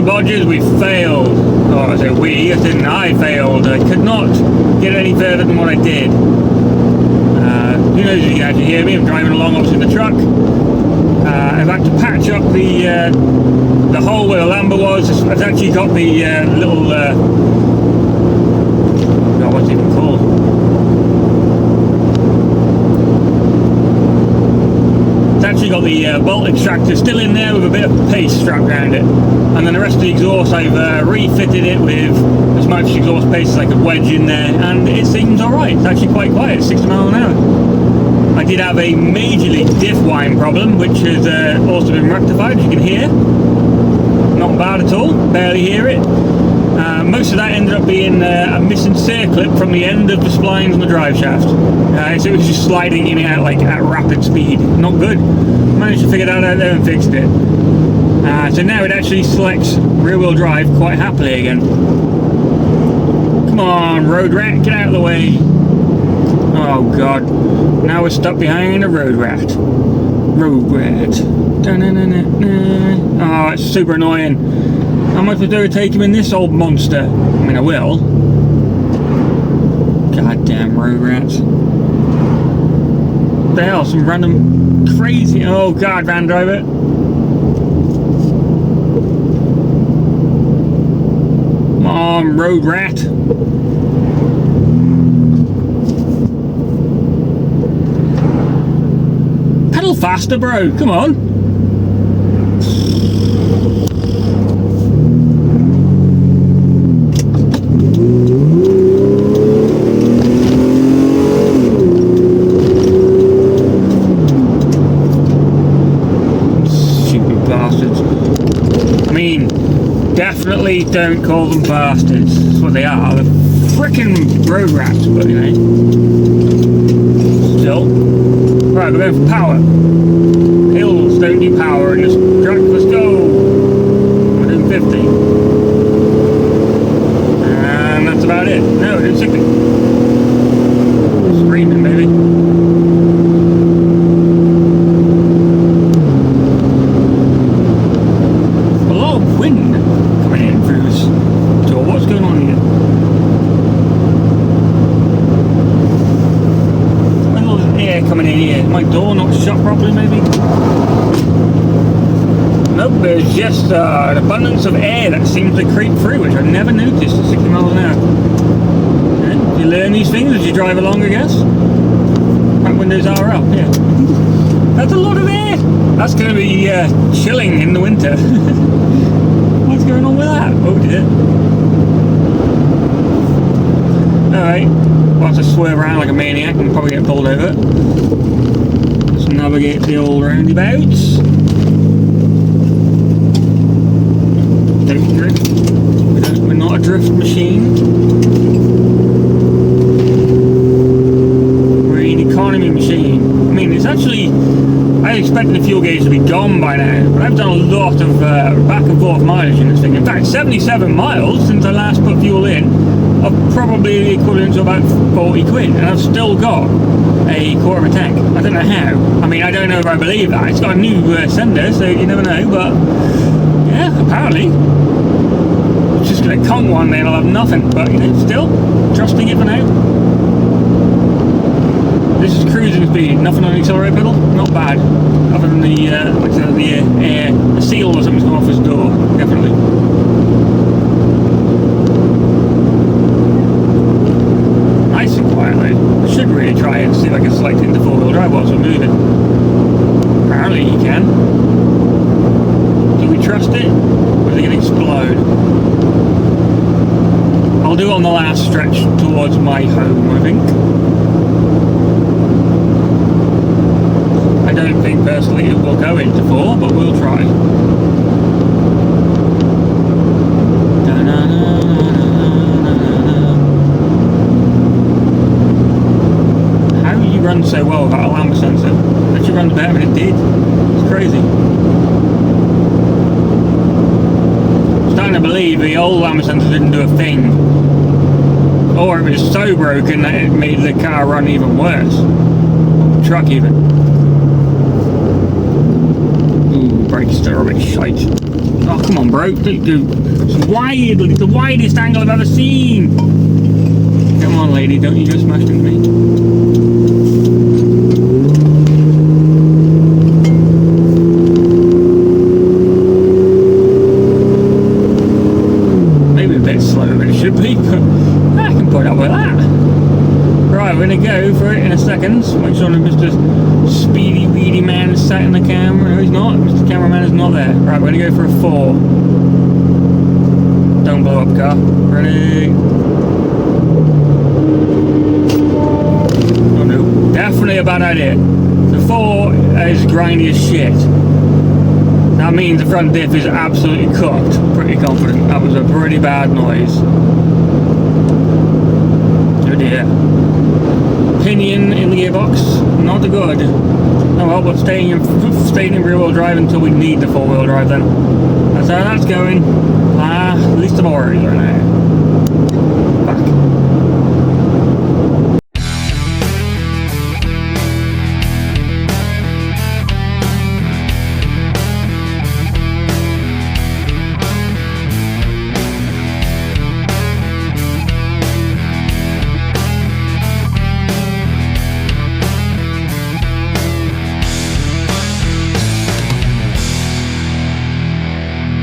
So bodges, we failed. Oh, I said we, I didn't. I failed. I could not get any further than what I did. Who knows if you can actually hear me? I'm driving along, obviously, in the truck. I've had to patch up the hole where the lamba was. I've actually got the little God, what's it even called? It's actually got the bolt extractor still in there with a bit of paste strapped around it, and then the rest of the exhaust I've refitted it with as much exhaust paste as I could wedge in there, and it seems alright. It's actually quite quiet, 60 miles an hour. I did have a majorly diff whine problem, which has also been rectified, as you can hear. Not bad at all, barely hear it. Most of that ended up being a missing circlip from the end of the splines on the drive shaft. So it was just sliding in and out like at rapid speed. Not good. Managed to figure that out there and fixed it. So now it actually selects rear wheel drive quite happily again. Come on, road rat, get out of the way. Oh god, now we're stuck behind a road rat. Road rat. Oh, it's super annoying. How much would I take him in this old monster? I mean, I will. Goddamn road rats. What the hell, some random crazy... Oh god, van driver. Come on, road rat. Pedal faster, bro, come on. Definitely don't call them bastards. That's what they are. They're frickin' road rats, but you know. Still. Right, we're going for power. Hills don't do power in this truck. Let's go. We're doing 50. And that's about it. No, we're doing 60. Screaming, baby. My door not shut properly, maybe? Nope, there's just an abundance of air that seems to creep through, which I never noticed at 60 miles an hour. Yeah, you learn these things as you drive along, I guess. Front windows are up, yeah. That's a lot of air! That's going to be chilling in the winter. What's going on with that? Oh dear. Alright, once I swerve around like a maniac, I'm probably get pulled over. Let's navigate the old roundabouts. Don't drift. We're not a drift machine. We're an economy machine. I mean, it's actually... I expected the fuel gauge to be gone by now, but I've done a lot of back and forth mileage in this thing. In fact, 77 miles since I last put fuel in, of probably the equivalent to about 40 quid, and I've still got a quarter of a tank. I don't know how. I mean, I don't know if I believe that. It's got a new sender, so you never know, but yeah, apparently. It's just going to conk one day and I'll have nothing, but you know, still, trusting it for now. This is cruising speed, nothing on the accelerator pedal, not bad. Other than the, the seal or something's gone off his door, definitely. Nice and quiet though. I should really try and see if I can select it into 4-wheel drive whilst we're moving. Apparently you can. Do we trust it? Or is it going to explode? I'll do it on the last stretch towards my home, I think. I don't think personally it will go into 4, but we'll try. How do you run so well without a lamba sensor? It actually runs better than it did. It's crazy. I'm starting to believe the old lamba sensor didn't do a thing. Or it was so broken that it made the car run even worse. The truck even. Ooh, brakes are a bit shite. Oh, come on, bro. It's wide. It's the widest angle I've ever seen. Come on, lady. Don't you go smash into me. Maybe a bit slower than it should be, but I can put up with that. Right, we're going to go for it in a second. Make sure that Mr. Speedy Weedy Man is sat in the camera. No, he's not. Mr. Cameraman is not there. Right, we're going to go for a 4. Don't blow up, car. Ready? Oh no, definitely a bad idea. The 4 is grindy as shit. That means the front diff is absolutely cooked. Pretty confident. That was a pretty bad noise. Oh dear. Pinion in the gearbox, not good. Oh well, we're staying in rear-wheel drive until we need the 4-wheel drive then. That's how that's going. Least of my worries right now.